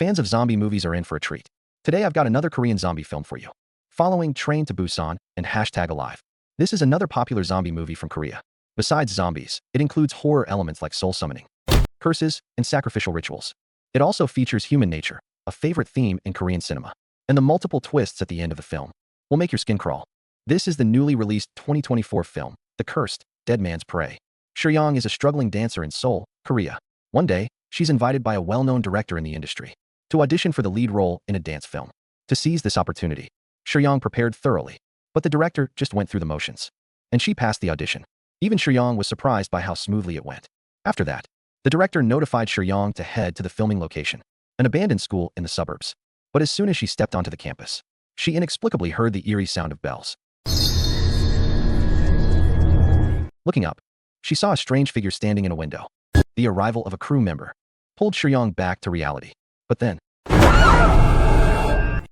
Fans of zombie movies are in for a treat. Today I've got another Korean zombie film for you. Following Train to Busan and #Alive. This is another popular zombie movie from Korea. Besides zombies, it includes horror elements like soul summoning, curses, and sacrificial rituals. It also features human nature, a favorite theme in Korean cinema. And the multiple twists at the end of the film will make your skin crawl. This is the newly released 2024 film, The Cursed, Dead Man's Prey. Seo-young is a struggling dancer in Seoul, Korea. One day, she's invited by a well-known director in the industry to audition for the lead role in a dance film. To seize this opportunity, Seo-young prepared thoroughly, but the director just went through the motions. And she passed the audition. Even Seo-young was surprised by how smoothly it went. After that, the director notified Seo-young to head to the filming location, an abandoned school in the suburbs. But as soon as she stepped onto the campus, she inexplicably heard the eerie sound of bells. Looking up, she saw a strange figure standing in a window. The arrival of a crew member pulled Seo-young back to reality. But then,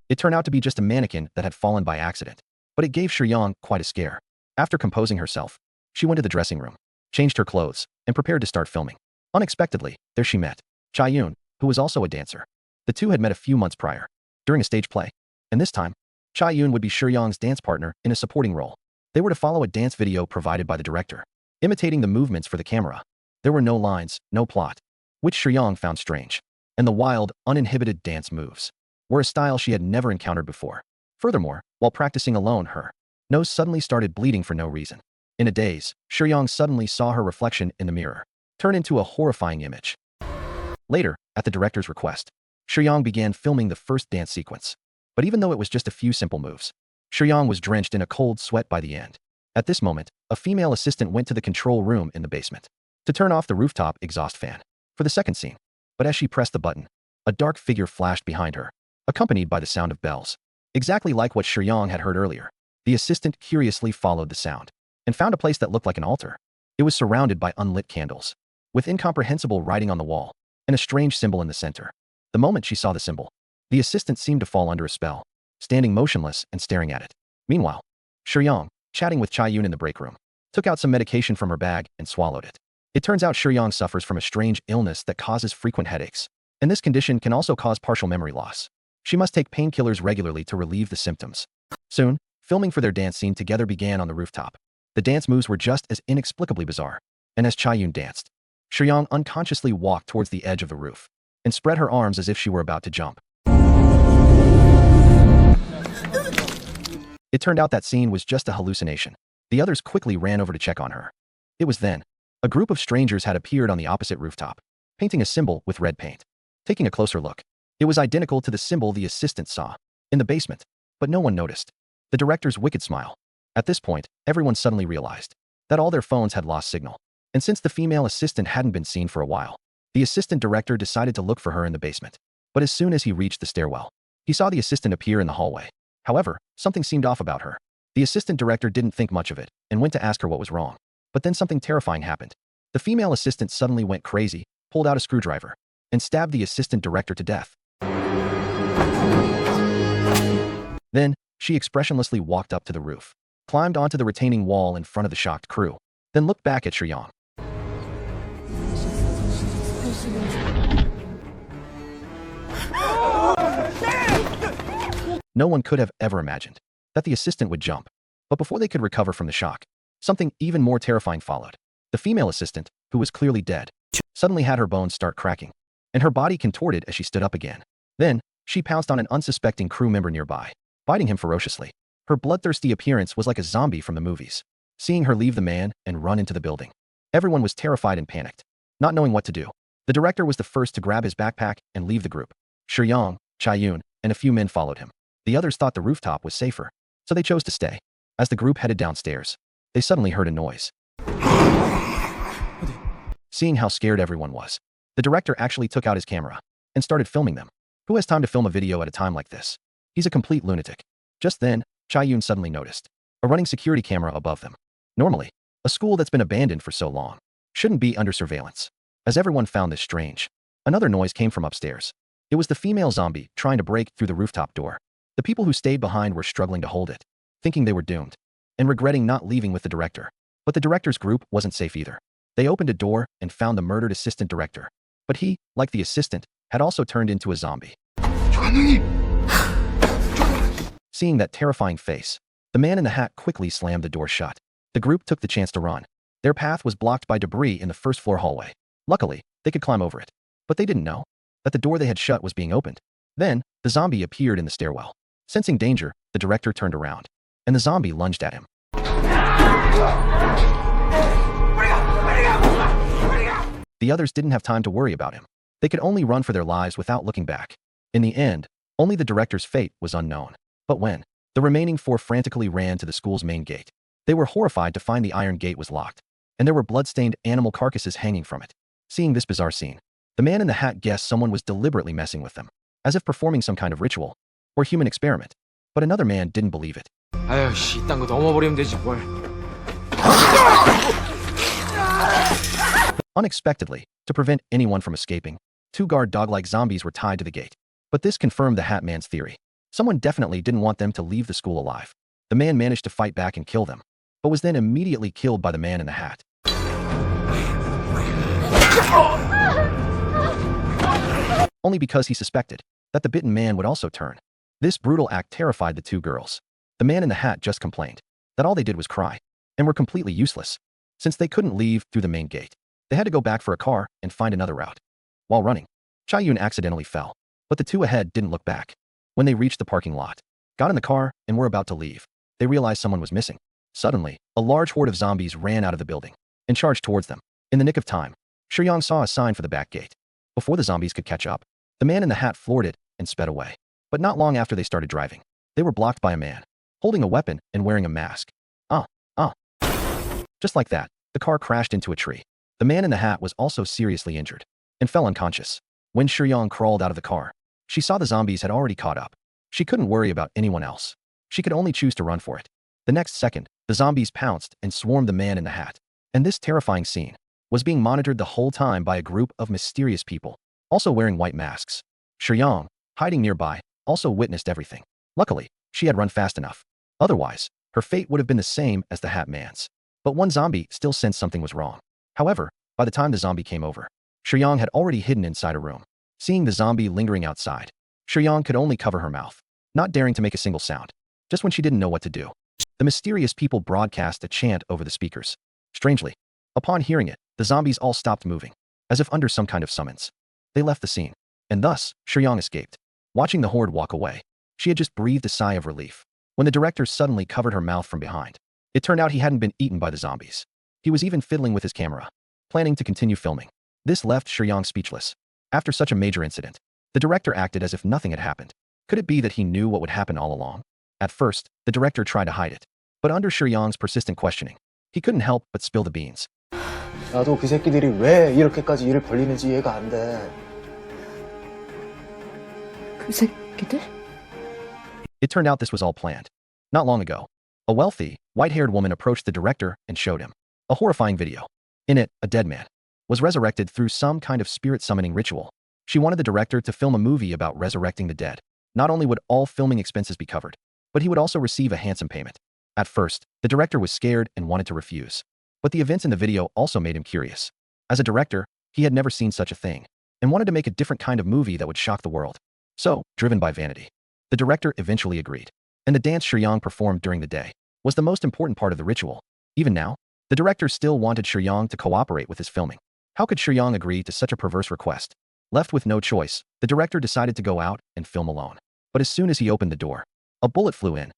it turned out to be just a mannequin that had fallen by accident. But it gave Seo-young quite a scare. After composing herself, she went to the dressing room, changed her clothes, and prepared to start filming. Unexpectedly, there she met Chae-yoon, who was also a dancer. The two had met a few months prior, during a stage play. And this time, Chae-yoon would be Seo-young's dance partner in a supporting role. They were to follow a dance video provided by the director, imitating the movements for the camera. There were no lines, no plot, which Seo-young found strange. And the wild, uninhibited dance moves were a style she had never encountered before. Furthermore, while practicing alone, her nose suddenly started bleeding for no reason. In a daze, Seo-young suddenly saw her reflection in the mirror turn into a horrifying image. Later, at the director's request, Seo-young began filming the first dance sequence. But even though it was just a few simple moves, Seo-young was drenched in a cold sweat by the end. At this moment, a female assistant went to the control room in the basement to turn off the rooftop exhaust fan for the second scene. But as she pressed the button, a dark figure flashed behind her, accompanied by the sound of bells. Exactly like what Seo-young had heard earlier, the assistant curiously followed the sound and found a place that looked like an altar. It was surrounded by unlit candles, with incomprehensible writing on the wall and a strange symbol in the center. The moment she saw the symbol, the assistant seemed to fall under a spell, standing motionless and staring at it. Meanwhile, Seo-young, chatting with Chae-yoon in the break room, took out some medication from her bag and swallowed it. It turns out Seo-young suffers from a strange illness that causes frequent headaches, and this condition can also cause partial memory loss. She must take painkillers regularly to relieve the symptoms. Soon, filming for their dance scene together began on the rooftop. The dance moves were just as inexplicably bizarre, and as Chae-yoon danced, Seo-young unconsciously walked towards the edge of the roof and spread her arms as if she were about to jump. It turned out that scene was just a hallucination. The others quickly ran over to check on her. It was then a group of strangers had appeared on the opposite rooftop, painting a symbol with red paint. Taking a closer look, it was identical to the symbol the assistant saw in the basement, but no one noticed. The director's wicked smile. At this point, everyone suddenly realized that all their phones had lost signal. And since the female assistant hadn't been seen for a while, the assistant director decided to look for her in the basement. But as soon as he reached the stairwell, he saw the assistant appear in the hallway. However, something seemed off about her. The assistant director didn't think much of it and went to ask her what was wrong. But then something terrifying happened. The female assistant suddenly went crazy, pulled out a screwdriver, and stabbed the assistant director to death. Then, she expressionlessly walked up to the roof, climbed onto the retaining wall in front of the shocked crew, then looked back at Seo-young. No one could have ever imagined that the assistant would jump. But before they could recover from the shock, something even more terrifying followed. The female assistant, who was clearly dead, suddenly had her bones start cracking, and her body contorted as she stood up again. Then, she pounced on an unsuspecting crew member nearby, biting him ferociously. Her bloodthirsty appearance was like a zombie from the movies. Seeing her leave the man and run into the building, everyone was terrified and panicked, not knowing what to do. The director was the first to grab his backpack and leave the group. Seo-young, Chae-yoon, and a few men followed him. The others thought the rooftop was safer, so they chose to stay. As the group headed downstairs, they suddenly heard a noise. Seeing how scared everyone was, the director actually took out his camera and started filming them. Who has time to film a video at a time like this? He's a complete lunatic. Just then, Chae-yoon suddenly noticed a running security camera above them. Normally, a school that's been abandoned for so long shouldn't be under surveillance. As everyone found this strange, another noise came from upstairs. It was the female zombie trying to break through the rooftop door. The people who stayed behind were struggling to hold it, thinking they were doomed, and regretting not leaving with the director. But the director's group wasn't safe either. They opened a door and found the murdered assistant director. But he, like the assistant, had also turned into a zombie. Seeing that terrifying face, the man in the hat quickly slammed the door shut. The group took the chance to run. Their path was blocked by debris in the first floor hallway. Luckily, they could climb over it. But they didn't know that the door they had shut was being opened. Then, the zombie appeared in the stairwell. Sensing danger, the director turned around, and the zombie lunged at him. The others didn't have time to worry about him. They could only run for their lives without looking back. In the end, only the director's fate was unknown. But when the remaining 4 frantically ran to the school's main gate, they were horrified to find the iron gate was locked, and there were blood-stained animal carcasses hanging from it. Seeing this bizarre scene, the man in the hat guessed someone was deliberately messing with them, as if performing some kind of ritual or human experiment. But another man didn't believe it. 아유, 씨, 이딴 거 넘어버리면 되지 뭘. Unexpectedly, to prevent anyone from escaping, 2 guard dog-like zombies were tied to the gate. But this confirmed the Hat Man's theory. Someone definitely didn't want them to leave the school alive. The man managed to fight back and kill them, but was then immediately killed by the man in the hat. Only because he suspected that the bitten man would also turn. This brutal act terrified the 2 girls. The man in the hat just complained that all they did was cry and were completely useless. Since they couldn't leave through the main gate, they had to go back for a car and find another route. While running, Cha-Yun accidentally fell, but the 2 ahead didn't look back. When they reached the parking lot, got in the car, and were about to leave, they realized someone was missing. Suddenly, a large horde of zombies ran out of the building and charged towards them. In the nick of time, Shuyang saw a sign for the back gate. Before the zombies could catch up, the man in the hat floored it and sped away. But not long after they started driving, they were blocked by a man, holding a weapon and wearing a mask. Just like that, the car crashed into a tree. The man in the hat was also seriously injured and fell unconscious. When Shuyang crawled out of the car, she saw the zombies had already caught up. She couldn't worry about anyone else. She could only choose to run for it. The next second, the zombies pounced and swarmed the man in the hat. And this terrifying scene was being monitored the whole time by a group of mysterious people, also wearing white masks. Shuyang, hiding nearby, also witnessed everything. Luckily, she had run fast enough. Otherwise, her fate would have been the same as the Hat Man's. But one zombie still sensed something was wrong. However, by the time the zombie came over, Shuyang had already hidden inside a room. Seeing the zombie lingering outside, Shuyang could only cover her mouth, not daring to make a single sound. Just when she didn't know what to do, the mysterious people broadcast a chant over the speakers. Strangely, upon hearing it, the zombies all stopped moving, as if under some kind of summons. They left the scene, and thus, Shuyang escaped. Watching the horde walk away, she had just breathed a sigh of relief when the director suddenly covered her mouth from behind. It turned out he hadn't been eaten by the zombies. He was even fiddling with his camera, planning to continue filming. This left Shuyang speechless. After such a major incident, the director acted as if nothing had happened. Could it be that he knew what would happen all along? At first, the director tried to hide it, but under Shuyang's persistent questioning, he couldn't help but spill the beans. 나도 그 새끼들이 왜 이렇게까지 일을 벌리는지 이해가 안 돼. 그 새끼들? It turned out this was all planned. Not long ago, a wealthy, white-haired woman approached the director and showed him a horrifying video. In it, a dead man was resurrected through some kind of spirit summoning ritual. She wanted the director to film a movie about resurrecting the dead. Not only would all filming expenses be covered, but he would also receive a handsome payment. At first, the director was scared and wanted to refuse. But the events in the video also made him curious. As a director, he had never seen such a thing, and wanted to make a different kind of movie that would shock the world. So, driven by vanity, the director eventually agreed. And the dance Shuyang performed during the day was the most important part of the ritual. Even now, the director still wanted Shuyang to cooperate with his filming. How could Shuyang agree to such a perverse request? Left with no choice, the director decided to go out and film alone. But as soon as he opened the door, a bullet flew in.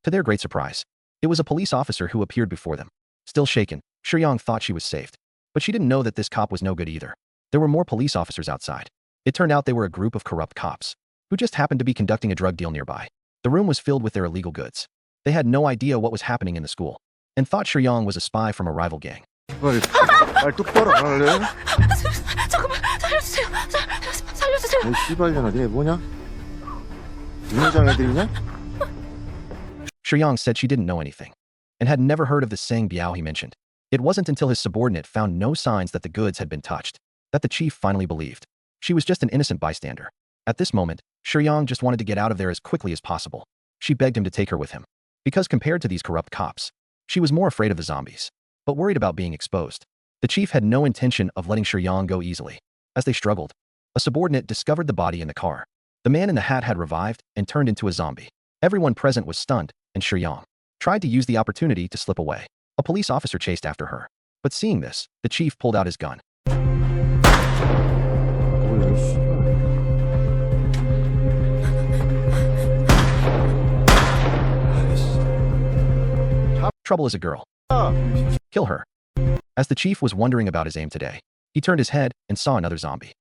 To their great surprise, it was a police officer who appeared before them. Still shaken, Shuyang thought she was saved. But she didn't know that this cop was no good either. There were more police officers outside. It turned out they were a group of corrupt cops, who just happened to be conducting a drug deal nearby. The room was filled with their illegal goods. They had no idea what was happening in the school, and thought Shuyang was a spy from a rival gang. 말 똑바로 안 할래? 잠깐만 살려주세요. 살려주세요. 너 씨발년아, 니네 뭐냐? 윤회장 애들이냐? Shuyang said she didn't know anything, and had never heard of the Sang Biao he mentioned. It wasn't until his subordinate found no signs that the goods had been touched, that the chief finally believed. She was just an innocent bystander. At this moment, Shuyang just wanted to get out of there as quickly as possible. She begged him to take her with him, because compared to these corrupt cops, she was more afraid of the zombies, but worried about being exposed. The chief had no intention of letting Shuyang go easily. As they struggled, A subordinate discovered the body in the car. The man in the hat had revived and turned into a zombie. Everyone present was stunned, and Shuyang tried to use the opportunity to slip away. A police officer chased after her. But seeing this, the chief pulled out his gun. Trouble is a girl. Kill her. As the chief was wondering about his aim today, he turned his head and saw another zombie.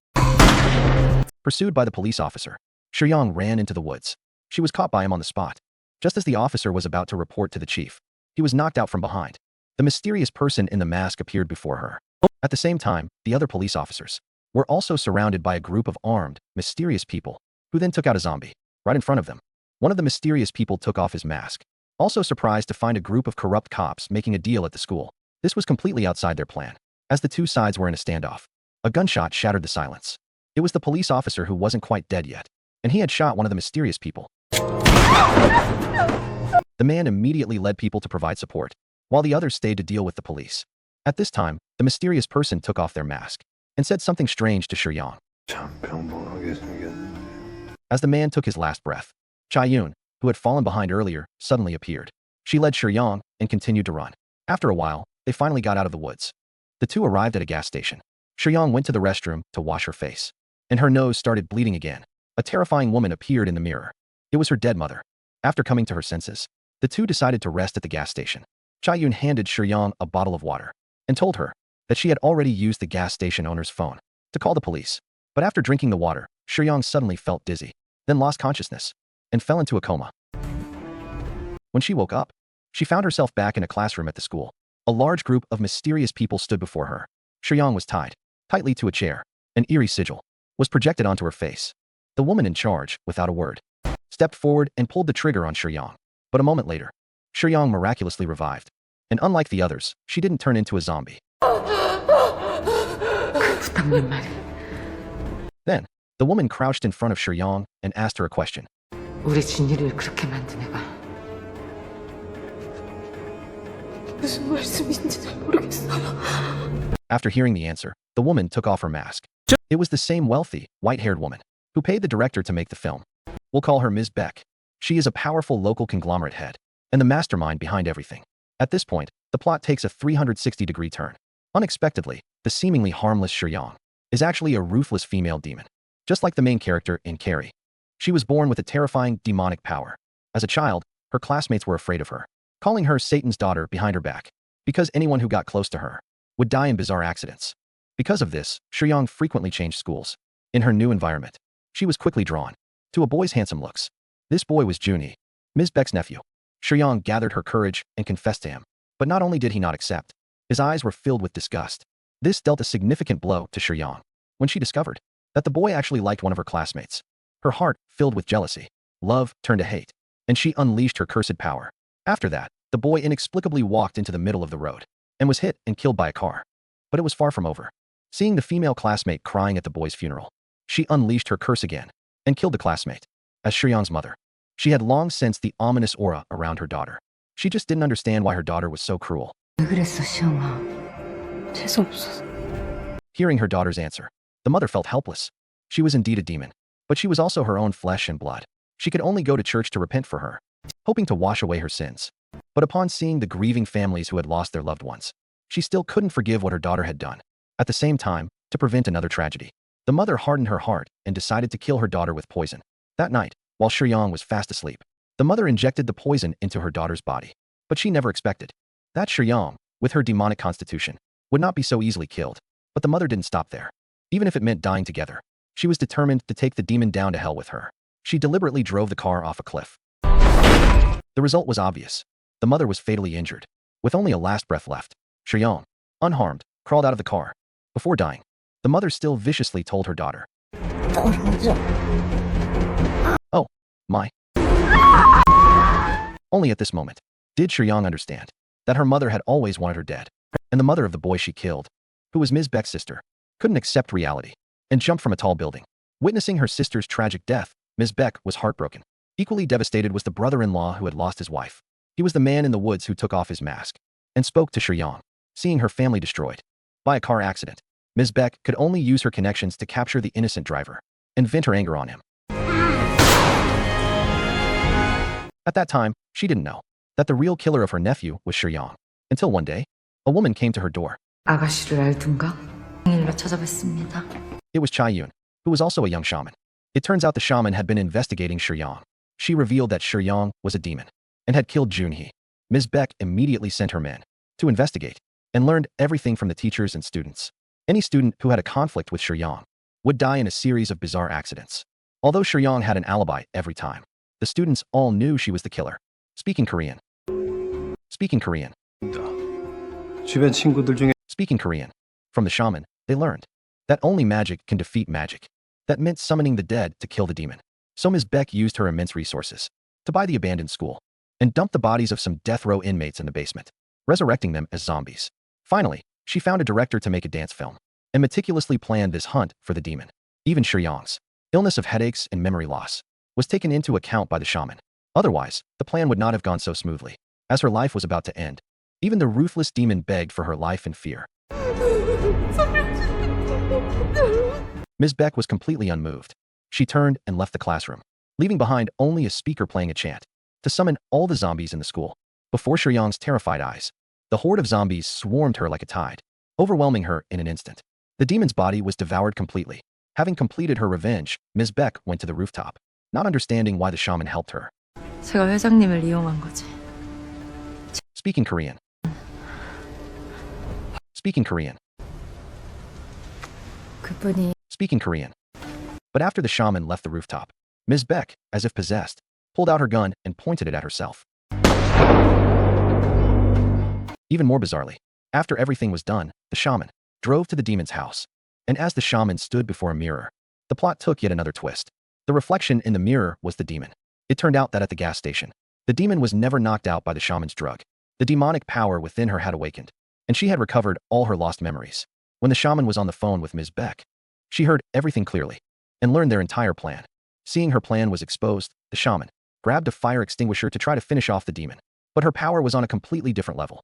Pursued by the police officer, Shuyang ran into the woods. She was caught by him on the spot. Just as the officer was about to report to the chief, he was knocked out from behind. The mysterious person in the mask appeared before her. At the same time, the other police officers were also surrounded by a group of armed, mysterious people, who then took out a zombie. Right in front of them, one of the mysterious people took off his mask. Also surprised to find a group of corrupt cops making a deal at the school. This was completely outside their plan. As the two sides were in a standoff, a gunshot shattered the silence. It was the police officer who wasn't quite dead yet, and he had shot one of the mysterious people. The man immediately led people to provide support, while the others stayed to deal with the police. At this time, the mysterious person took off their mask and said something strange to Shuyang. As the man took his last breath, Chae-yoon, who had fallen behind earlier, suddenly appeared. She led Shuyang and continued to run. After a while, they finally got out of the woods. The two arrived at a gas station. Shuyang went to the restroom to wash her face, and her nose started bleeding again. A terrifying woman appeared in the mirror. It was her dead mother. After coming to her senses, the two decided to rest at the gas station. Chae-yoon handed Shuyang a bottle of water and told her that she had already used the gas station owner's phone to call the police. But after drinking the water, Shuyang suddenly felt dizzy, then lost consciousness, and fell into a coma. When she woke up, she found herself back in a classroom at the school. A large group of mysterious people stood before her. Shuyang was tied tightly to a chair. An eerie sigil was projected onto her face. The woman in charge, without a word, stepped forward and pulled the trigger on Shuyang. But a moment later, Shuyang miraculously revived. And unlike the others, she didn't turn into a zombie. Then, the woman crouched in front of Shuyang and asked her a question. 우리 진이를 그렇게 만든 애가 무슨 말씀인지 잘 모르겠어요. After hearing the answer, the woman took off her mask. It was the same wealthy, white-haired woman who paid the director to make the film. We'll call her Ms. Beck. She is a powerful local conglomerate head and the mastermind behind everything. At this point, the plot takes a 360-degree turn. Unexpectedly, the seemingly harmless Shuyang is actually a ruthless female demon, just like the main character in Carrie. She was born with a terrifying demonic power. As a child, her classmates were afraid of her, calling her Satan's daughter behind her back, because anyone who got close to her would die in bizarre accidents. Because of this, Shuyang frequently changed schools. In her new environment, she was quickly drawn to a boy's handsome looks. This boy was Junie, Ms. Beck's nephew. Shuyang gathered her courage and confessed to him. But not only did he not accept, his eyes were filled with disgust. This dealt a significant blow to Shuyang when she discovered that the boy actually liked one of her classmates. Her heart filled with jealousy. Love turned to hate, and she unleashed her cursed power. After that, the boy inexplicably walked into the middle of the road and was hit and killed by a car. But it was far from over. Seeing the female classmate crying at the boy's funeral, she unleashed her curse again and killed the classmate. As Shuyang's mother, she had long sensed the ominous aura around her daughter. She just didn't understand why her daughter was so cruel. 왜 그랬어, 시영아? 재수없어서. Hearing her daughter's answer, the mother felt helpless. She was indeed a demon, but she was also her own flesh and blood. She could only go to church to repent for her, hoping to wash away her sins. But upon seeing the grieving families who had lost their loved ones, she still couldn't forgive what her daughter had done. At the same time, to prevent another tragedy, the mother hardened her heart and decided to kill her daughter with poison. That night, while Shuyang was fast asleep, the mother injected the poison into her daughter's body. But she never expected that Shuyang, with her demonic constitution, would not be so easily killed. But the mother didn't stop there. Even if it meant dying together, she was determined to take the demon down to hell with her. She deliberately drove the car off a cliff. The result was obvious. The mother was fatally injured. With only a last breath left, Shuyang, unharmed, crawled out of the car. Before dying, the mother still viciously told her daughter, "Oh, my." Only at this moment did Shuyang understand that her mother had always wanted her dead, and the mother of the boy she killed, who was Ms. Beck's sister, couldn't accept reality and jumped from a tall building. Witnessing her sister's tragic death, Ms. Beck was heartbroken. Equally devastated was the brother-in-law who had lost his wife. He was the man in the woods who took off his mask and spoke to Shuyang. Seeing her family destroyed by a car accident, Ms. Beck could only use her connections to capture the innocent driver and vent her anger on him. At that time, she didn't know that the real killer of her nephew was Shuyang, until one day, a woman came to her door. 아가씨를 알든가? 일로 찾아뵙습니다. It was Chai-Yun, who was also a young shaman. It turns out the shaman had been investigating Shuyang. She revealed that Shuyang was a demon and had killed Junhee. Ms. Beck immediately sent her men to investigate and learned everything from the teachers and students. Any student who had a conflict with Shuyang would die in a series of bizarre accidents. Although Shuyang had an alibi every time, the students all knew she was the killer. Speaking Korean. Speaking Korean. 주변 친구들 중에 Speaking Korean. From the shaman, they learned that only magic can defeat magic. That meant summoning the dead to kill the demon. So Ms. Beck used her immense resources to buy the abandoned school and dump the bodies of some death row inmates in the basement, resurrecting them as zombies. Finally, she found a director to make a dance film and meticulously planned this hunt for the demon. Even Shuyang's illness of headaches and memory loss was taken into account by the shaman. Otherwise, the plan would not have gone so smoothly. As her life was about to end, even the ruthless demon begged for her life in fear. Ms. Beck was completely unmoved. She turned and left the classroom, leaving behind only a speaker playing a chant to summon all the zombies in the school. Before Shuyang's terrified eyes, the horde of zombies swarmed her like a tide, overwhelming her in an instant. The demon's body was devoured completely. Having completed her revenge, Ms. Beck went to the rooftop, not understanding why the shaman helped her. 제가 회장님을 이용한 거지. Speaking Korean. Speaking Korean. 그분이 Speaking Korean. But after the shaman left the rooftop, Ms. Beck, as if possessed, pulled out her gun and pointed it at herself. Even more bizarrely, after everything was done, the shaman drove to the demon's house. And as the shaman stood before a mirror, the plot took yet another twist. The reflection in the mirror was the demon. It turned out that at the gas station, the demon was never knocked out by the shaman's drug. The demonic power within her had awakened, and she had recovered all her lost memories. When the shaman was on the phone with Ms. Beck, she heard everything clearly and learned their entire plan. Seeing her plan was exposed, the shaman grabbed a fire extinguisher to try to finish off the demon, but her power was on a completely different level.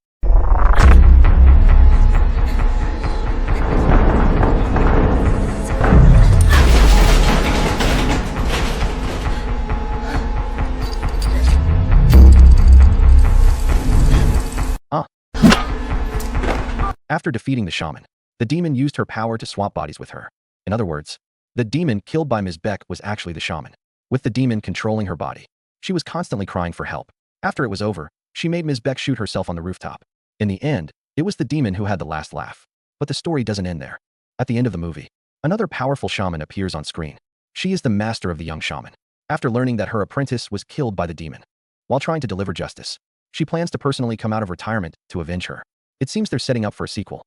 After defeating the shaman, the demon used her power to swap bodies with her. In other words, the demon killed by Ms. Beck was actually the shaman, with the demon controlling her body. She was constantly crying for help. After it was over, she made Ms. Beck shoot herself on the rooftop. In the end, it was the demon who had the last laugh. But the story doesn't end there. At the end of the movie, another powerful shaman appears on screen. She is the master of the young shaman. After learning that her apprentice was killed by the demon, while trying to deliver justice, she plans to personally come out of retirement to avenge her. It seems they're setting up for a sequel.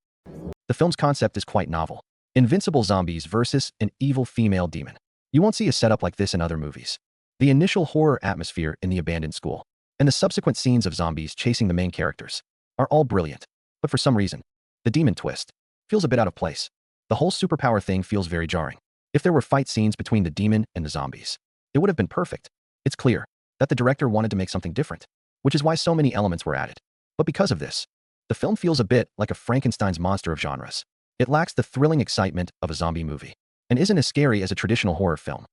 The film's concept is quite novel. Invincible zombies versus an evil female demon. You won't see a setup like this in other movies. The initial horror atmosphere in the abandoned school and the subsequent scenes of zombies chasing the main characters are all brilliant. But for some reason, the demon twist feels a bit out of place. The whole superpower thing feels very jarring. If there were fight scenes between the demon and the zombies, it would have been perfect. It's clear that the director wanted to make something different, which is why so many elements were added. But because of this, the film feels a bit like a Frankenstein's monster of genres. It lacks the thrilling excitement of a zombie movie and isn't as scary as a traditional horror film.